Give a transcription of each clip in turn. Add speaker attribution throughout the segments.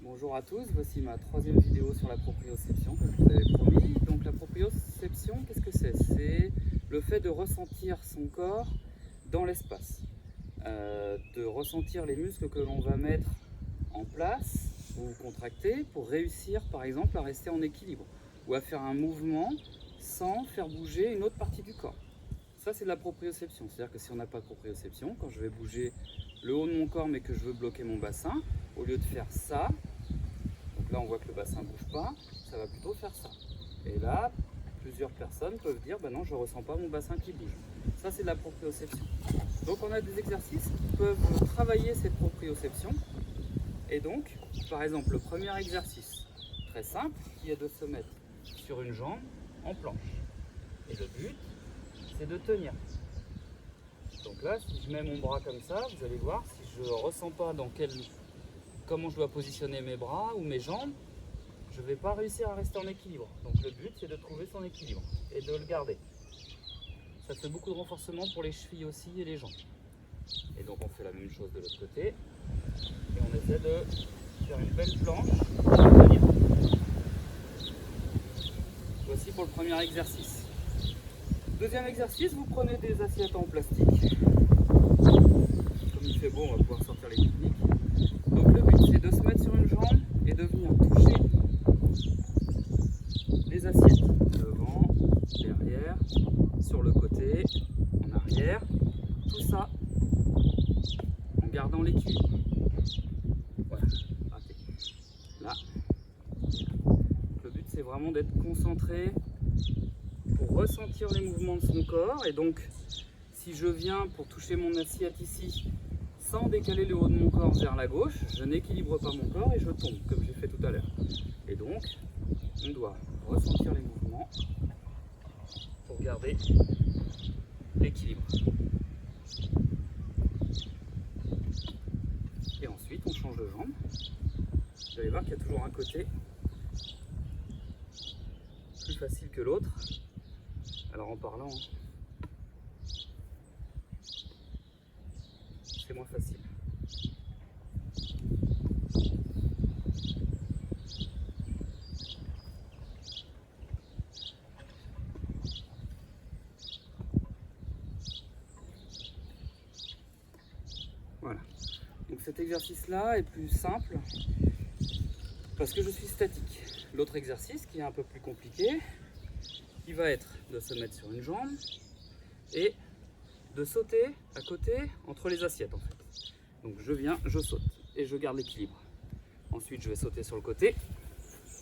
Speaker 1: Bonjour à tous, voici ma troisième vidéo sur la proprioception que je vous avais promis. Donc la proprioception, qu'est-ce que c'est? C'est le fait de ressentir son corps dans l'espace, de ressentir les muscles que l'on va mettre en place ou contracter pour réussir par exemple à rester en équilibre ou à faire un mouvement sans faire bouger une autre partie du corps. Ça c'est de la proprioception, c'est-à-dire que si on n'a pas de proprioception, quand je vais bouger le haut de mon corps mais que je veux bloquer mon bassin, au lieu de faire ça, donc là on voit que le bassin ne bouge pas, ça va plutôt faire ça. Et là, plusieurs personnes peuvent dire, ben non, je ne ressens pas mon bassin qui bouge. Ça c'est de la proprioception. Donc on a des exercices qui peuvent travailler cette proprioception. Et donc, par exemple, le premier exercice, très simple, qui est de se mettre sur une jambe en planche. Et le but, c'est de tenir. Donc là, si je mets mon bras comme ça, vous allez voir, si je ne ressens pas comment je dois positionner mes bras ou mes jambes, je ne vais pas réussir à rester en équilibre. Donc le but, c'est de trouver son équilibre et de le garder. Ça fait beaucoup de renforcement pour les chevilles aussi et les jambes. Et donc on fait la même chose de l'autre côté. Et on essaie de faire une belle planche pour tenir. Voici pour le premier exercice. Deuxième exercice, vous prenez des assiettes en plastique. Comme il fait beau, on va pouvoir sortir les techniques. Donc le but, c'est de se mettre sur une jambe et de venir toucher les assiettes. Devant, derrière, sur le côté, en arrière. Tout ça en gardant l'équilibre. Voilà, raté. Là. Le but, c'est vraiment d'être concentré pour ressentir les mouvements de son corps. Et donc, si je viens pour toucher mon assiette ici, sans décaler le haut de mon corps vers la gauche, je n'équilibre pas mon corps et je tombe, comme j'ai fait tout à l'heure. Et donc, on doit ressentir les mouvements pour garder l'équilibre. Et ensuite, on change de jambe. Vous allez voir qu'il y a toujours un côté plus facile que l'autre. Alors en parlant, c'est moins facile. Voilà. Donc cet exercice-là est plus simple parce que je suis statique. L'autre exercice qui est un peu plus compliqué, qui va être de se mettre sur une jambe et de sauter à côté entre les assiettes en fait. Donc je viens, je saute et je garde l'équilibre. Ensuite je vais sauter sur le côté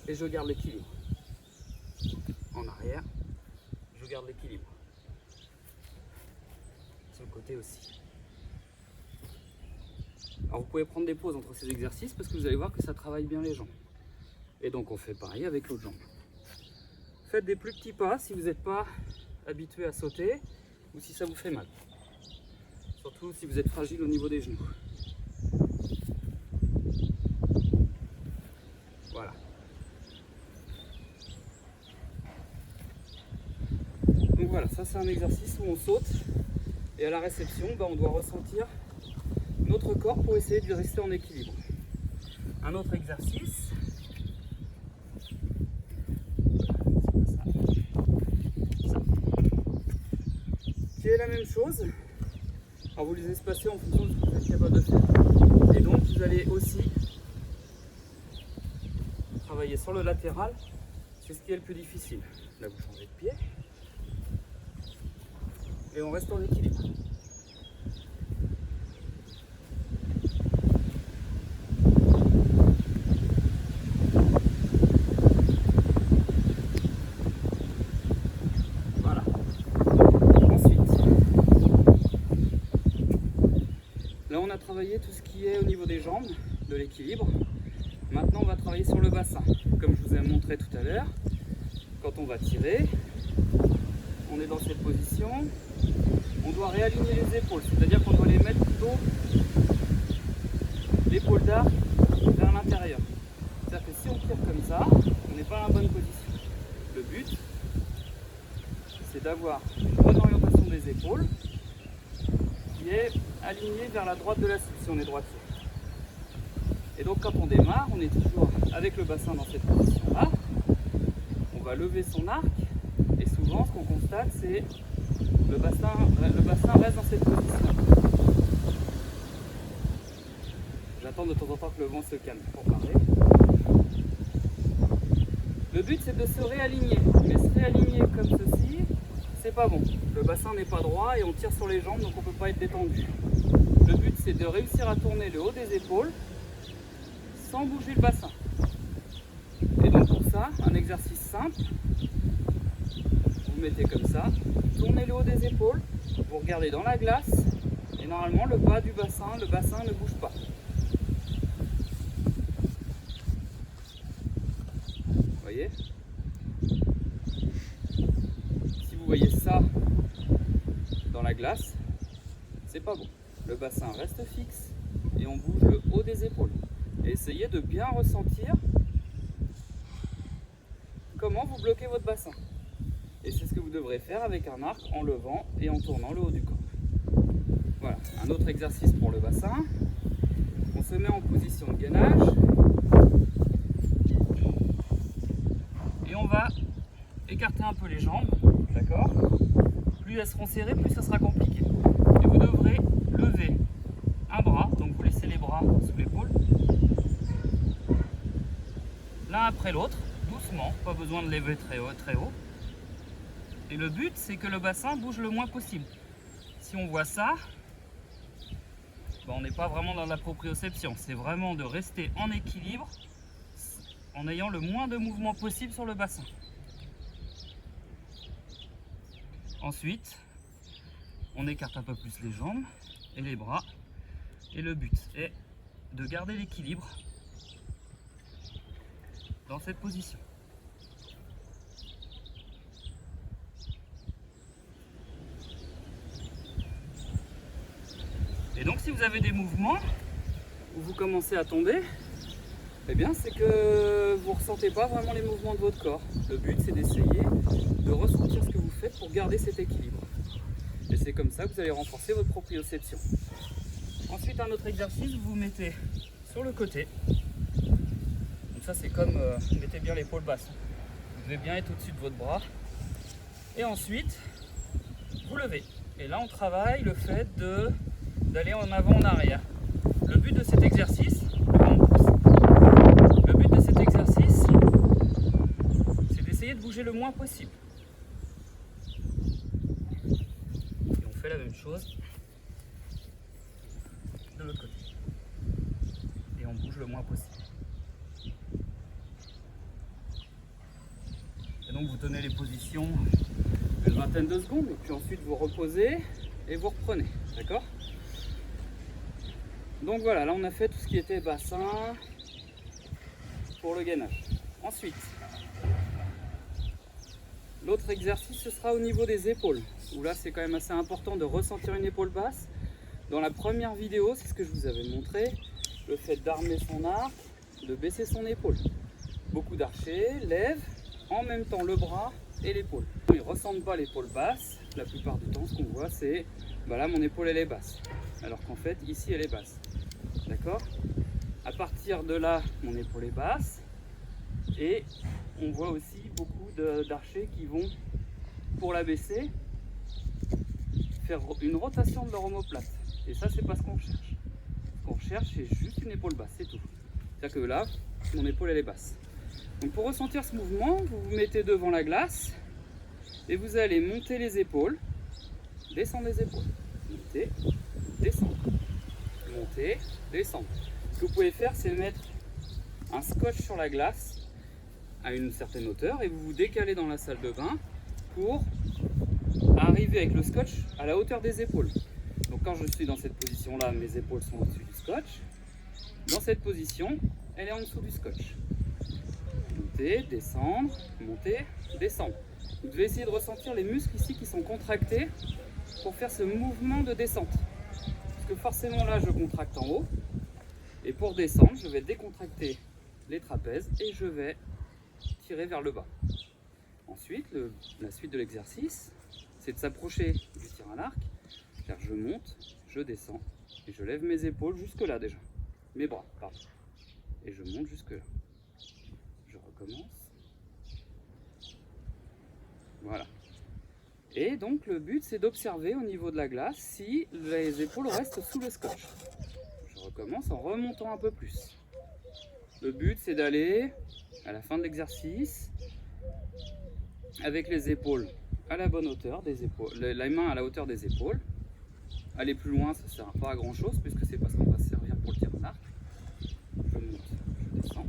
Speaker 1: et je garde l'équilibre. En arrière, je garde l'équilibre. Sur le côté aussi. Alors vous pouvez prendre des pauses entre ces exercices parce que vous allez voir que ça travaille bien les jambes. Et donc on fait pareil avec l'autre jambe. Faites des plus petits pas si vous n'êtes pas habitué à sauter ou si ça vous fait mal. Surtout si vous êtes fragile au niveau des genoux. Voilà. Donc voilà, ça c'est un exercice où on saute et à la réception, on doit ressentir notre corps pour essayer de rester en équilibre. Un autre exercice, qui est la même chose. Alors vous les espacez en fonction de ce que vous êtes capable de faire. Et donc vous allez aussi travailler sur le latéral, c'est ce qui est le plus difficile. Là vous changez de pied et on reste en équilibre. Voilà. Ensuite, là on a travaillé tout ce qui est au niveau des jambes, de l'équilibre. Maintenant on va travailler sur le bassin. Comme je vous ai montré tout à l'heure, quand on va tirer, on est dans cette position, on doit réaligner les épaules, c'est-à-dire qu'on doit les mettre plutôt l'épaule d'arc vers l'intérieur. C'est-à-dire que si on tire comme ça, on n'est pas dans la bonne position. Le but, c'est d'avoir une bonne orientation des épaules qui est alignée vers la droite de la cible si on est droitier. Et donc quand on démarre, on est toujours avec le bassin dans cette position-là. On va lever son arc et souvent ce qu'on constate c'est le bassin reste dans cette position. J'attends de temps en temps que le vent se calme pour parler. Le but c'est de se réaligner, mais se réaligner comme ceci, c'est pas bon. Le bassin n'est pas droit et on tire sur les jambes donc on ne peut pas être détendu. Le but c'est de réussir à tourner le haut des épaules sans bouger le bassin. Et donc pour ça, un exercice simple, vous mettez comme ça, tournez le haut des épaules, vous regardez dans la glace et normalement le bas du bassin, le bassin ne bouge pas. Vous voyez? Si vous voyez ça dans la glace, c'est pas bon. Le bassin reste fixe et on bouge le haut des épaules. Et essayez de bien ressentir comment vous bloquez votre bassin. Et c'est ce que vous devrez faire avec un arc en levant et en tournant le haut du corps. Voilà, un autre exercice pour le bassin. On se met en position de gainage. Et on va écarter un peu les jambes, d'accord? Plus elles seront serrées, plus ça sera compliqué. Et vous devrez lever un bras, donc vous laissez les bras sous l'épaule. L'un après l'autre, doucement, pas besoin de lever très haut, très haut. Et le but, c'est que le bassin bouge le moins possible. Si on voit ça, ben on n'est pas vraiment dans la proprioception. C'est vraiment de rester en équilibre en ayant le moins de mouvement possible sur le bassin. Ensuite, on écarte un peu plus les jambes et les bras. Et le but est de garder l'équilibre dans cette position. Et donc si vous avez des mouvements où vous commencez à tomber, eh bien c'est que vous ne ressentez pas vraiment les mouvements de votre corps. Le but c'est d'essayer de ressentir ce que vous faites pour garder cet équilibre. Et c'est comme ça que vous allez renforcer votre proprioception. Ensuite un autre exercice, vous vous mettez sur le côté. Donc ça c'est comme, mettez bien l'épaule basse. Vous devez bien être au-dessus de votre bras. Et ensuite, vous levez. Et là on travaille le fait d'aller en avant, en arrière. Le but de cet exercice, c'est d'essayer de bouger le moins possible. Et on fait la même chose de l'autre côté. Et on bouge le moins possible. Et donc vous tenez les positions une vingtaine de secondes et puis ensuite vous reposez et vous reprenez. D'accord ? Donc voilà, là on a fait tout ce qui était bassin pour le gainage. Ensuite, l'autre exercice ce sera au niveau des épaules, où là c'est quand même assez important de ressentir une épaule basse. Dans la première vidéo, c'est ce que je vous avais montré, le fait d'armer son arc, de baisser son épaule. Beaucoup d'archers lèvent en même temps le bras et l'épaule. Ils ne ressentent pas l'épaule basse, la plupart du temps ce qu'on voit c'est, bah là mon épaule elle est basse, alors qu'en fait ici elle est basse. D'accord ? À partir de là, mon épaule est basse et on voit aussi beaucoup d'archers qui vont, pour la baisser, faire une rotation de leur omoplate. Et ça, c'est pas ce qu'on cherche. Ce qu'on cherche, c'est juste une épaule basse, c'est tout. C'est-à-dire que là, mon épaule, elle est basse. Donc pour ressentir ce mouvement, vous vous mettez devant la glace et vous allez monter les épaules, descendre les épaules, monter, descendre. Monter, descendre. Ce que vous pouvez faire, c'est mettre un scotch sur la glace à une certaine hauteur et vous vous décalez dans la salle de bain pour arriver avec le scotch à la hauteur des épaules. Donc quand je suis dans cette position-là, mes épaules sont au-dessus du scotch. Dans cette position, elle est en dessous du scotch. Monter, descendre, monter, descendre. Vous devez essayer de ressentir les muscles ici qui sont contractés pour faire ce mouvement de descente. Parce que forcément là, je contracte en haut. Et pour descendre, je vais décontracter les trapèzes et je vais tirer vers le bas. Ensuite, la suite de l'exercice, c'est de s'approcher du tir à l'arc. Car je monte, je descends et je lève mes épaules jusque là déjà. Mes bras, pardon. et je monte jusque là. Je recommence. Voilà. Et donc le but c'est d'observer au niveau de la glace si les épaules restent sous le scotch. Je recommence en remontant un peu plus. Le but c'est d'aller à la fin de l'exercice avec les épaules à la bonne hauteur des épaules, la main à la hauteur des épaules. Aller plus loin ça ne sert pas à grand chose puisque c'est parce qu'on va se servir pour le tir en arc. Je monte, je descends,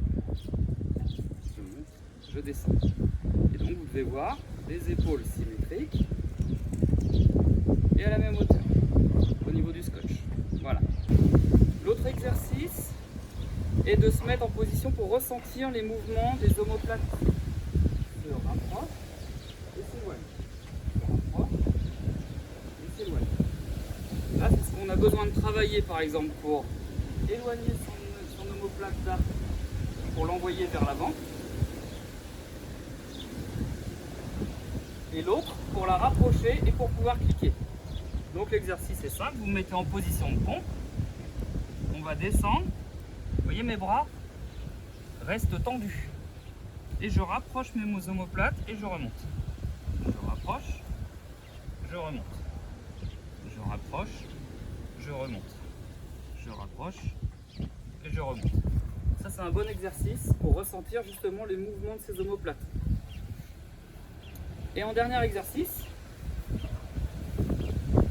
Speaker 1: je monte, je descends. Et donc vous devez voir les épaules symétriques et à la même hauteur au niveau du scotch. Voilà. L'autre exercice est de se mettre en position pour ressentir les mouvements des omoplates. Se rapproche et s'éloigne. Se rapproche et s'éloigne. Là, c'est ce qu'on a besoin de travailler par exemple pour éloigner son omoplate d'arc pour l'envoyer vers l'avant. Et l'autre pour la rapprocher et pour pouvoir cliquer. Donc l'exercice est simple, vous vous mettez en position de pompe, on va descendre, vous voyez mes bras restent tendus. Et je rapproche mes omoplates et je remonte. Je rapproche, je remonte. Je rapproche, je remonte. Je rapproche et je remonte. Ça c'est un bon exercice pour ressentir justement les mouvements de ces omoplates. Et en dernier exercice,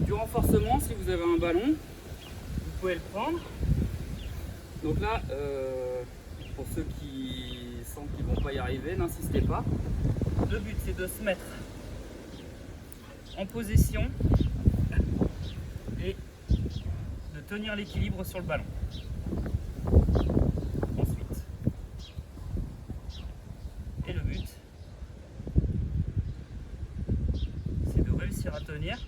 Speaker 1: du renforcement, si vous avez un ballon, vous pouvez le prendre. Donc là, pour ceux qui sentent qu'ils ne vont pas y arriver, n'insistez pas. Le but c'est de se mettre en position et de tenir l'équilibre sur le ballon. Ensuite, et le but, c'est de réussir à tenir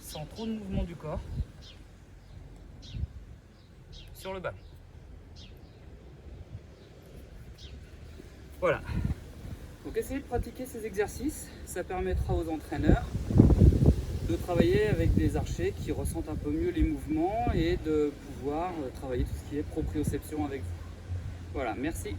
Speaker 1: sans trop de mouvement du corps sur le ballon. Voilà. Donc essayez de pratiquer ces exercices, ça permettra aux entraîneurs de travailler avec des archers qui ressentent un peu mieux les mouvements et de pouvoir travailler tout ce qui est proprioception avec vous. Voilà, merci.